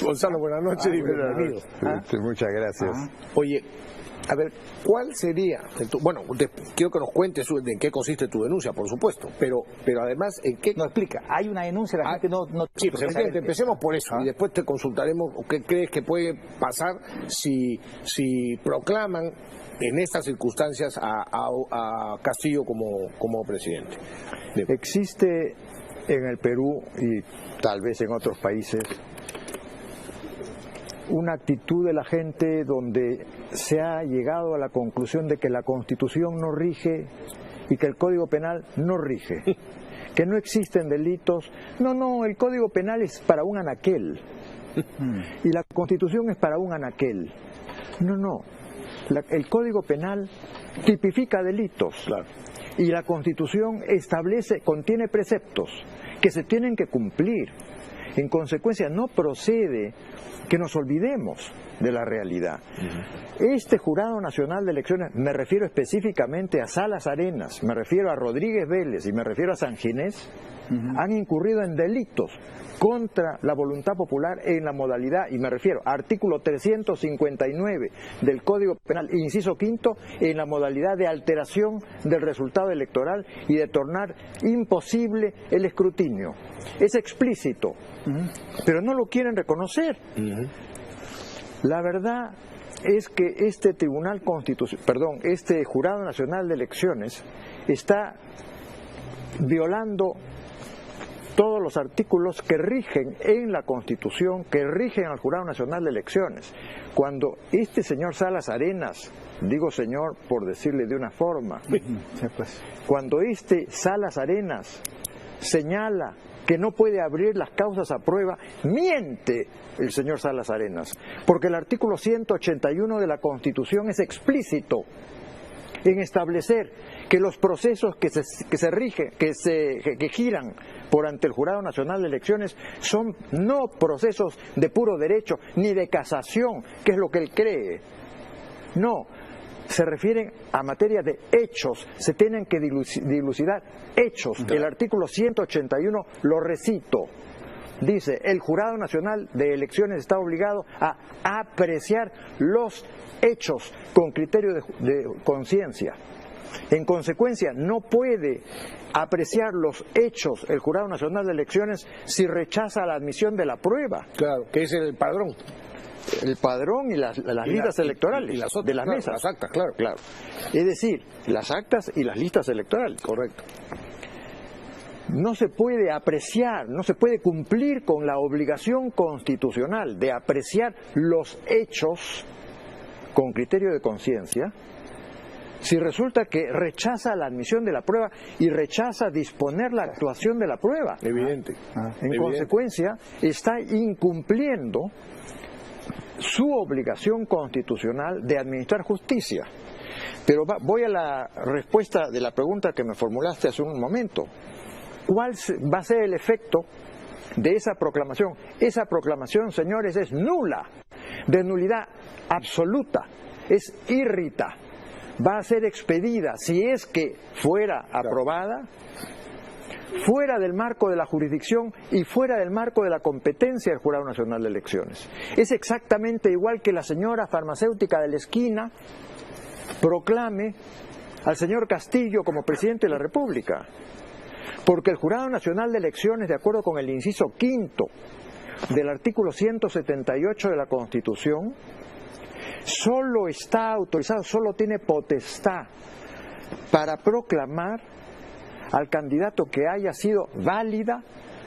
Gonzalo, buenas noches y bienvenido. Muchas gracias. Oye, a ver, ¿cuál sería? Bueno, quiero que nos cuentes en qué consiste tu denuncia, por supuesto, pero además, ¿en qué? No, explica, hay una denuncia, la gente no... Sí, pues empecemos por eso y después te consultaremos qué crees que puede pasar si proclaman en estas circunstancias a Castillo como presidente. Existe en el Perú y tal vez en otros países una actitud de la gente donde se ha llegado a la conclusión de que la Constitución no rige y que el Código Penal no rige, que no existen delitos. No, el Código Penal es para un anaquel y la Constitución es para un anaquel. No, el Código Penal tipifica delitos, claro, y la Constitución contiene preceptos que se tienen que cumplir. En consecuencia, no procede que nos olvidemos de la realidad. Este Jurado Nacional de Elecciones, me refiero específicamente a Salas Arenas, me refiero a Rodríguez Vélez y me refiero a San Ginés, han incurrido en delitos contra la voluntad popular en la modalidad, y me refiero a artículo 359 del Código Penal, inciso quinto, en la modalidad de alteración del resultado electoral y de tornar imposible el escrutinio. Es explícito, pero no lo quieren reconocer. La verdad es que este este Jurado Nacional de Elecciones está violando todos los artículos que rigen en la Constitución, que rigen al Jurado Nacional de Elecciones. Cuando este señor Salas Arenas, digo señor por decirle de una forma, cuando este Salas Arenas señala que no puede abrir las causas a prueba, miente el señor Salas Arenas, porque el artículo 181 de la Constitución es explícito en establecer que los procesos que giran por ante el Jurado Nacional de Elecciones son no procesos de puro derecho ni de casación, que es lo que él cree. No, se refieren a materia de hechos, se tienen que dilucidar hechos. El artículo 181 lo recito. Dice, el Jurado Nacional de Elecciones está obligado a apreciar los hechos con criterio de conciencia. En consecuencia, no puede apreciar los hechos el Jurado Nacional de Elecciones si rechaza la admisión de la prueba. Claro, que es el padrón. El padrón y las listas electorales y las otras, de las mesas. Las actas, claro. Es decir, las actas y las listas electorales. Correcto. No se puede apreciar, no se puede cumplir con la obligación constitucional de apreciar los hechos con criterio de conciencia si resulta que rechaza la admisión de la prueba y rechaza disponer la actuación de la prueba. Evidente. En consecuencia, está incumpliendo su obligación constitucional de administrar justicia. Pero voy a la respuesta de la pregunta que me formulaste hace un momento. ¿Cuál va a ser el efecto de esa proclamación? Esa proclamación, señores, es nula, de nulidad absoluta, es irrita. Va a ser expedida, si es que fuera aprobada, fuera del marco de la jurisdicción y fuera del marco de la competencia del Jurado Nacional de Elecciones. Es exactamente igual que la señora farmacéutica de la esquina proclame al señor Castillo como presidente de la República. Porque el Jurado Nacional de Elecciones, de acuerdo con el inciso quinto del artículo 178 de la Constitución, solo está autorizado, solo tiene potestad para proclamar al candidato que haya sido válida,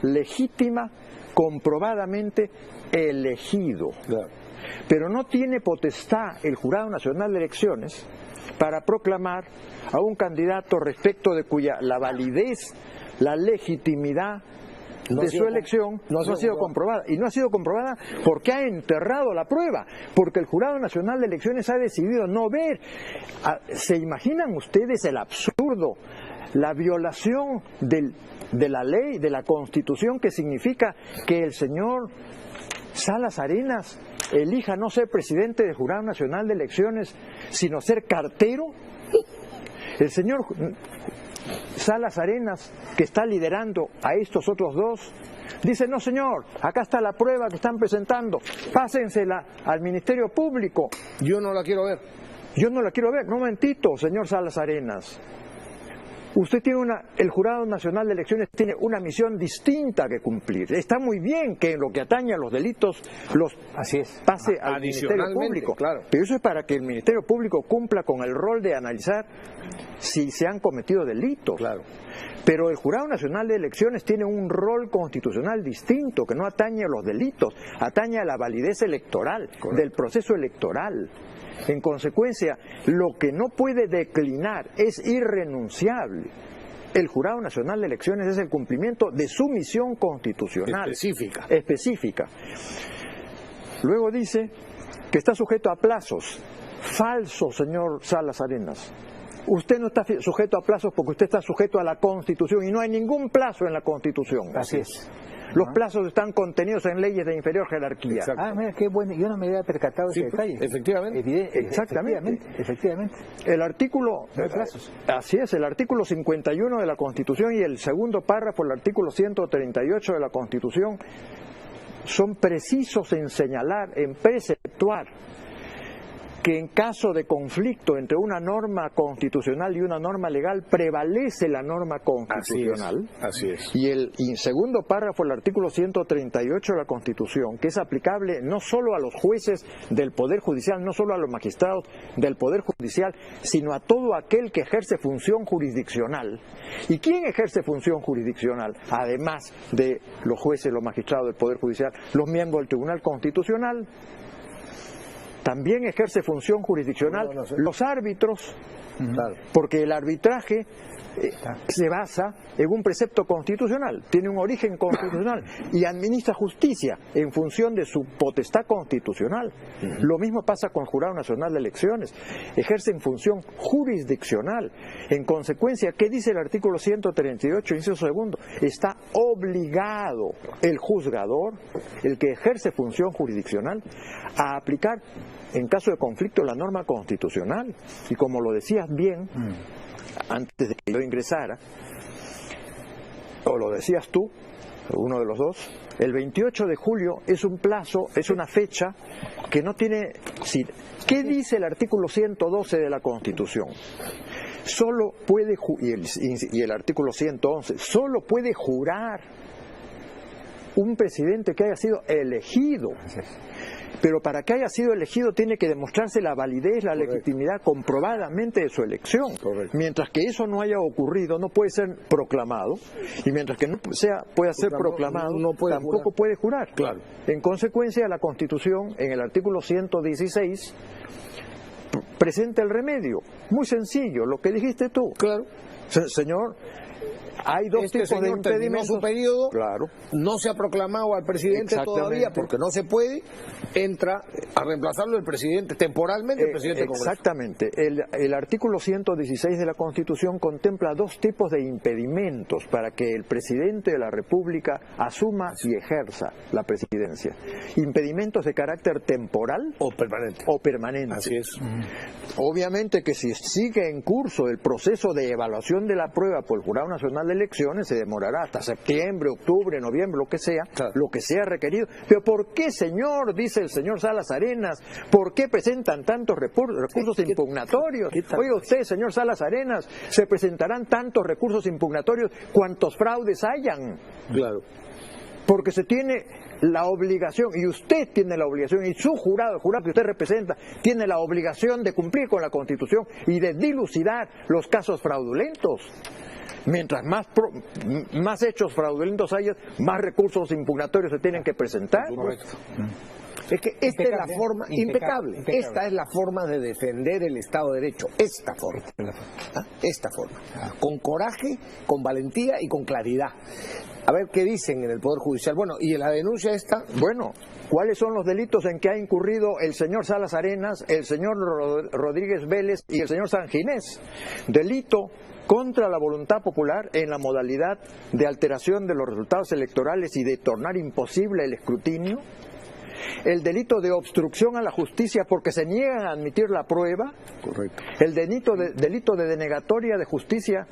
legítima, comprobadamente elegido. Claro. Pero no tiene potestad el Jurado Nacional de Elecciones para proclamar a un candidato respecto de cuya la validez, la legitimidad de su elección no ha sido comprobada. Y no ha sido comprobada porque ha enterrado la prueba, porque el Jurado Nacional de Elecciones ha decidido no ver. ¿Se imaginan ustedes el absurdo, la violación de la ley, de la Constitución, que significa que el señor Salas Arenas elija no ser presidente del Jurado Nacional de Elecciones, sino ser cartero? El señor Salas Arenas, que está liderando a estos otros dos, dice, no señor, acá está la prueba que están presentando, pásensela al Ministerio Público. Yo no la quiero ver. Yo no la quiero ver. No, momentito, señor Salas Arenas. Usted tiene el Jurado Nacional de Elecciones tiene una misión distinta que cumplir. Está muy bien que en lo que atañe a los delitos los pase al Ministerio Público. Claro. Pero eso es para que el Ministerio Público cumpla con el rol de analizar si se han cometido delitos. Claro. Pero el Jurado Nacional de Elecciones tiene un rol constitucional distinto, que no atañe a los delitos, atañe a la validez electoral, del proceso electoral. En consecuencia, lo que no puede declinar es irrenunciable. El Jurado Nacional de Elecciones es el cumplimiento de su misión constitucional. Específica. Luego dice que está sujeto a plazos. Falso, señor Salas Arenas. Usted no está sujeto a plazos porque usted está sujeto a la Constitución y no hay ningún plazo en la Constitución. Así es. Los plazos están contenidos en leyes de inferior jerarquía. Exacto. Ah, mira, qué bueno. Yo no me había percatado de ese detalle. Efectivamente. Efectivamente. El artículo... No hay plazos. Así es, el artículo 51 de la Constitución y el segundo párrafo del artículo 138 de la Constitución son precisos en señalar, en preceptuar, que en caso de conflicto entre una norma constitucional y una norma legal prevalece la norma constitucional. Así es. Y el segundo párrafo del artículo 138 de la Constitución, que es aplicable no solo a los jueces del Poder Judicial, no solo a los magistrados del Poder Judicial, sino a todo aquel que ejerce función jurisdiccional. ¿Y quién ejerce función jurisdiccional? Además de los jueces, los magistrados del Poder Judicial, los miembros del Tribunal Constitucional. También ejerce función jurisdiccional los árbitros, porque el arbitraje se basa en un precepto constitucional, tiene un origen constitucional y administra justicia en función de su potestad constitucional. Lo mismo pasa con el Jurado Nacional de Elecciones, ejercen función jurisdiccional. En consecuencia, ¿qué dice el artículo 138, inciso segundo? Está obligado el juzgador, el que ejerce función jurisdiccional, a aplicar en caso de conflicto la norma constitucional. Y como lo decías bien, antes de que yo ingresara, o lo decías tú, uno de los dos, el 28 de julio es un plazo, es una fecha que no tiene... ¿Qué dice el artículo 112 de la Constitución? Solo puede, y el artículo 111, solo puede jurar un presidente que haya sido elegido. Pero para que haya sido elegido tiene que demostrarse la validez, la legitimidad comprobadamente de su elección. Mientras que eso no haya ocurrido, no puede ser proclamado. Y mientras que no pueda ser proclamado, tampoco puede jurar. Claro. En consecuencia, la Constitución, en el artículo 116, presenta el remedio. Muy sencillo, lo que dijiste tú. Claro. Señor... Hay dos tipos de impedimentos. Su periodo, claro. No se ha proclamado al presidente todavía porque no se puede, entra a reemplazarlo el presidente temporalmente, el presidente del Congreso. Exactamente. El artículo 116 de la Constitución contempla dos tipos de impedimentos para que el presidente de la República asuma y ejerza la presidencia. Impedimentos de carácter temporal o permanente. Así es. Obviamente que si sigue en curso el proceso de evaluación de la prueba por el Jurado Nacional de Elecciones, se demorará hasta septiembre, octubre, noviembre, lo que sea requerido. Pero ¿por qué, señor, dice el señor Salas Arenas, por qué presentan tantos recursos impugnatorios? Oiga usted, señor Salas Arenas, se presentarán tantos recursos impugnatorios cuantos fraudes hayan. Claro. Porque se tiene la obligación, y usted tiene la obligación, y su jurado, el jurado que usted representa, tiene la obligación de cumplir con la Constitución y de dilucidar los casos fraudulentos. Mientras más hechos fraudulentos haya, más recursos impugnatorios se tienen que presentar. Es que esta es la forma impecable. Esta es la forma de defender el Estado de Derecho. Esta forma. Con coraje, con valentía y con claridad. A ver qué dicen en el Poder Judicial. Bueno, y en la denuncia esta... Bueno, ¿cuáles son los delitos en que ha incurrido el señor Salas Arenas, el señor Rodríguez Vélez y el señor Sanginés? Delito contra la voluntad popular en la modalidad de alteración de los resultados electorales y de tornar imposible el escrutinio. El delito de obstrucción a la justicia porque se niegan a admitir la prueba. Correcto. El delito de denegatoria de justicia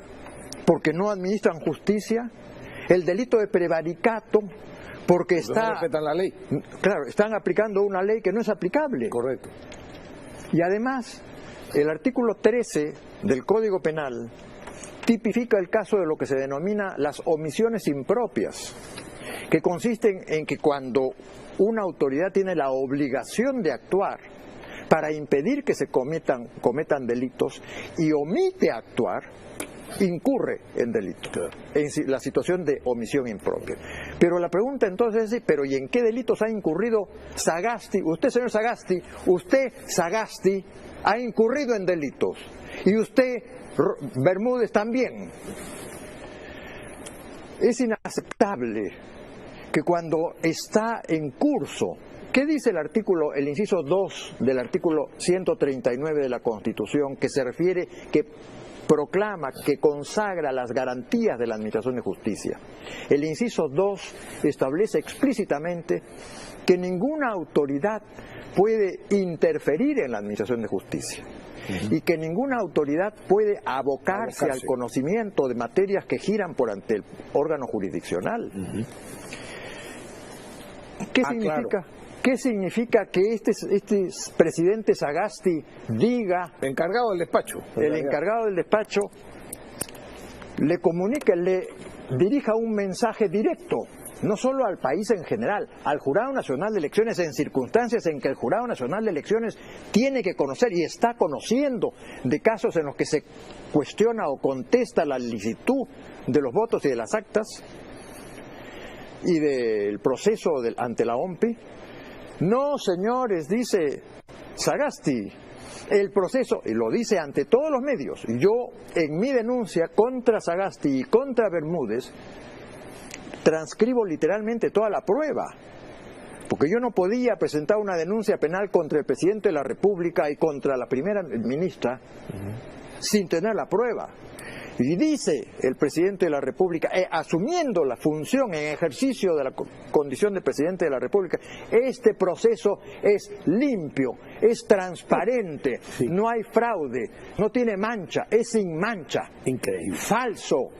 porque no administran justicia, el delito de prevaricato, porque no respetan la ley. Claro, están aplicando una ley que no es aplicable. Correcto. Y además, el artículo 13 del Código Penal tipifica el caso de lo que se denomina las omisiones impropias, que consisten en que cuando una autoridad tiene la obligación de actuar para impedir que se cometan delitos y omite actuar, incurre en delito, en la situación de omisión impropia. Pero la pregunta entonces es, ¿pero y en qué delitos ha incurrido Sagasti? Usted, señor Sagasti, Sagasti, ha incurrido en delitos. Y usted, Bermúdez, también. Es inaceptable que cuando está en curso, ¿qué dice el inciso 2 del artículo 139 de la Constitución, que se refiere, que proclama, que consagra las garantías de la Administración de Justicia? El inciso 2 establece explícitamente que ninguna autoridad puede interferir en la Administración de Justicia y que ninguna autoridad puede abocarse al conocimiento de materias que giran por ante el órgano jurisdiccional. ¿Qué significa? Claro. ¿Qué significa que este presidente Sagasti diga... El encargado del despacho. El encargado del despacho le comunique, le dirija un mensaje directo, no solo al país en general, al Jurado Nacional de Elecciones, en circunstancias en que el Jurado Nacional de Elecciones tiene que conocer y está conociendo de casos en los que se cuestiona o contesta la licitud de los votos y de las actas y del proceso ante la OMPI? No, señores, dice Sagasti, el proceso, y lo dice ante todos los medios, yo en mi denuncia contra Sagasti y contra Bermúdez transcribo literalmente toda la prueba, porque yo no podía presentar una denuncia penal contra el presidente de la República y contra la primera ministra sin tener la prueba. Y dice el presidente de la República, asumiendo la función en ejercicio de la condición de presidente de la República, este proceso es limpio, es transparente, no hay fraude, no tiene mancha, es sin mancha. Increíble. Falso,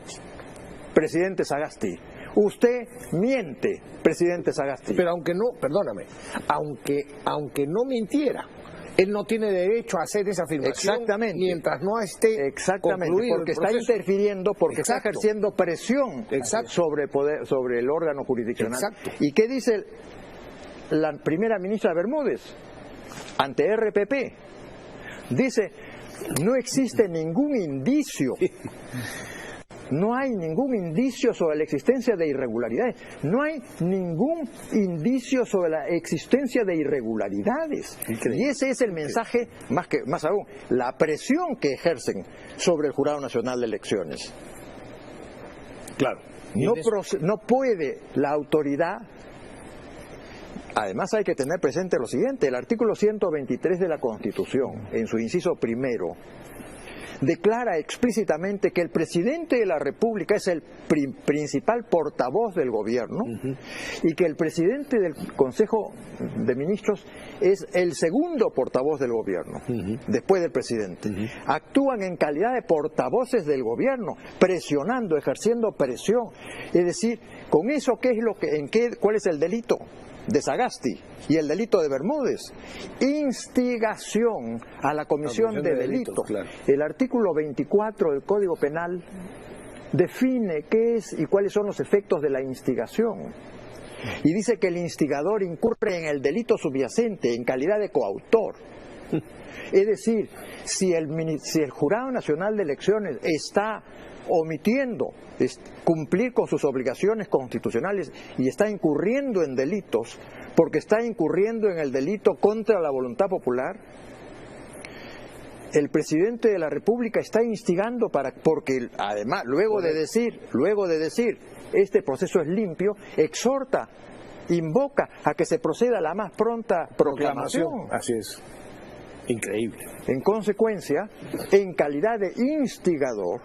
presidente Sagasti. Usted miente, presidente Sagasti. Pero aunque no, perdóname, aunque no mintiera, él no tiene derecho a hacer esa afirmación mientras no esté concluido porque está interfiriendo, porque está ejerciendo presión sobre el órgano jurisdiccional. ¿Y qué dice la primera ministra Bermúdez ante RPP? Dice, no existe ningún indicio. No hay ningún indicio sobre la existencia de irregularidades. No hay ningún indicio sobre la existencia de irregularidades. Y ese es el mensaje, más aún, la presión que ejercen sobre el Jurado Nacional de Elecciones. Claro. No puede la autoridad. Además hay que tener presente lo siguiente, el artículo 123 de la Constitución, en su inciso primero, declara explícitamente que el presidente de la República es el principal portavoz del gobierno y que el presidente del Consejo de Ministros es el segundo portavoz del gobierno, después del presidente. Actúan en calidad de portavoces del gobierno, presionando, ejerciendo presión. Es decir, con eso, ¿cuál es el delito de Sagasti y el delito de Bermúdez? Instigación a la comisión de delitos. Claro. El artículo 24 del Código Penal define qué es y cuáles son los efectos de la instigación. Y dice que el instigador incurre en el delito subyacente en calidad de coautor. Es decir, si el Jurado Nacional de Elecciones está omitiendo cumplir con sus obligaciones constitucionales y está incurriendo en delitos, porque está incurriendo en el delito contra la voluntad popular, el presidente de la República está instigando porque además, luego de decir este proceso es limpio, exhorta, invoca a que se proceda a la más pronta proclamación. Así es. Increíble. En consecuencia, en calidad de instigador,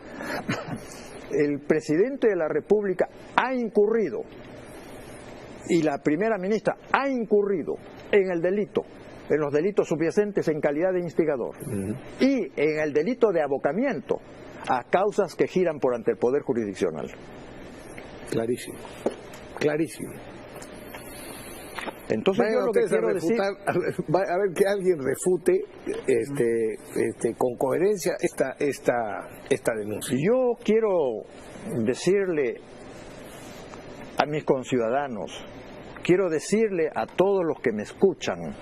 el presidente de la República ha incurrido y la primera ministra ha incurrido en el delito en los delitos subyacentes en calidad de instigador y en el delito de abocamiento a causas que giran por ante el Poder Jurisdiccional. Clarísimo, clarísimo. Entonces yo lo que quiero decir, a ver que alguien refute con coherencia esta denuncia. Yo quiero decirle a mis conciudadanos, quiero decirle a todos los que me escuchan,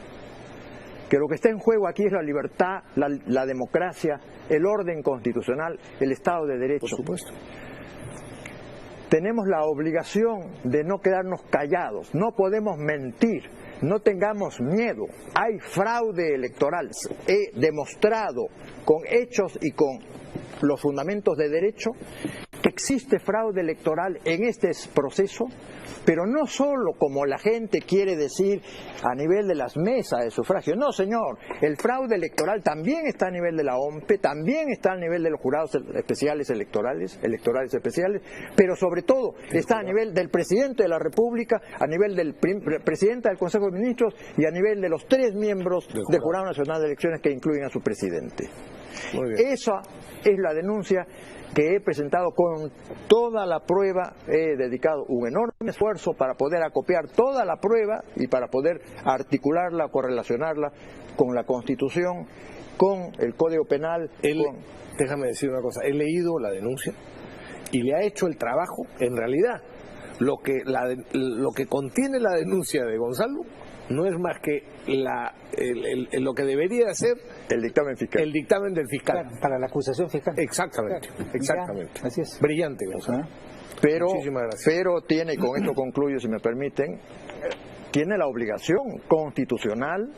que lo que está en juego aquí es la libertad, la democracia, el orden constitucional, el Estado de Derecho. Por supuesto. Tenemos la obligación de no quedarnos callados, no podemos mentir, no tengamos miedo. Hay fraude electoral, he demostrado con hechos y con los fundamentos de derecho que existe fraude electoral en este proceso, pero no solo como la gente quiere decir a nivel de las mesas de sufragio. No, señor, el fraude electoral también está a nivel de la OMPE, también está a nivel de los jurados especiales electorales especiales, pero sobre todo está a nivel del presidente de la República, a nivel del presidente del Consejo de Ministros y a nivel de los 3 miembros del Jurado Nacional de Elecciones que incluyen a su presidente. Esa es la denuncia que he presentado con toda la prueba. He dedicado un enorme esfuerzo para poder acopiar toda la prueba y para poder articularla, correlacionarla con la Constitución, con el Código Penal. Déjame decir una cosa, he leído la denuncia y le ha hecho el trabajo. En realidad, lo que contiene la denuncia de Gonzalo no es más que lo que debería ser el dictamen fiscal. El dictamen del fiscal. Claro, para la acusación fiscal. Exactamente, claro. exactamente. Ya, así es. Brillante, Gonzalo. Pero tiene, y con esto concluyo si me permiten, tiene la obligación constitucional,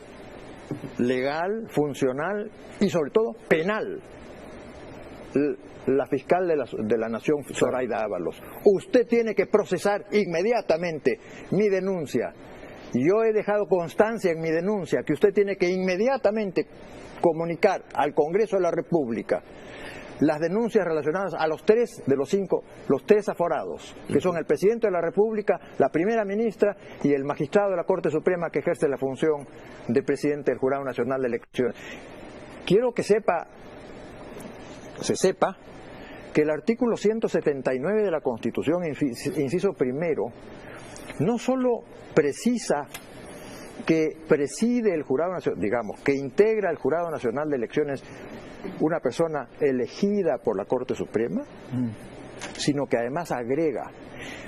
legal, funcional y sobre todo penal. La fiscal de la Nación, Zoraida Ábalos. Usted tiene que procesar inmediatamente mi denuncia. Yo he dejado constancia en mi denuncia que usted tiene que inmediatamente comunicar al Congreso de la República las denuncias relacionadas a los 3 de los 5, los 3 aforados, que son el Presidente de la República, la Primera Ministra y el Magistrado de la Corte Suprema que ejerce la función de Presidente del Jurado Nacional de Elecciones. Quiero que se sepa que el artículo 179 de la Constitución, inciso primero, no solo precisa que preside el Jurado Nacional, digamos, que integra el Jurado Nacional de Elecciones una persona elegida por la Corte Suprema, sino que además agrega,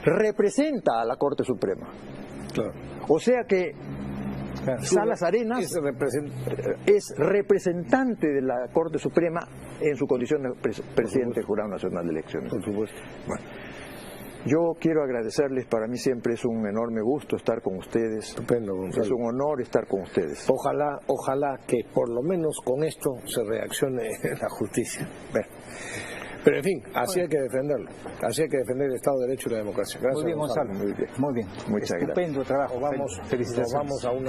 representa a la Corte Suprema. Claro. O sea que Salas Arenas es representante de la Corte Suprema en su condición de presidente del Jurado Nacional de Elecciones. Por supuesto. Bueno, yo quiero agradecerles, para mí siempre es un enorme gusto estar con ustedes. Estupendo, Gonzalo. Es un honor estar con ustedes. Ojalá que por lo menos con esto se reaccione la justicia. Pero en fin, así hay que defenderlo. Así hay que defender el Estado de Derecho y la democracia. Gracias, Muy bien, Gonzalo. Muy bien. Muy bien. Muchas gracias. Estupendo trabajo. Felicitaciones. Nos vamos a una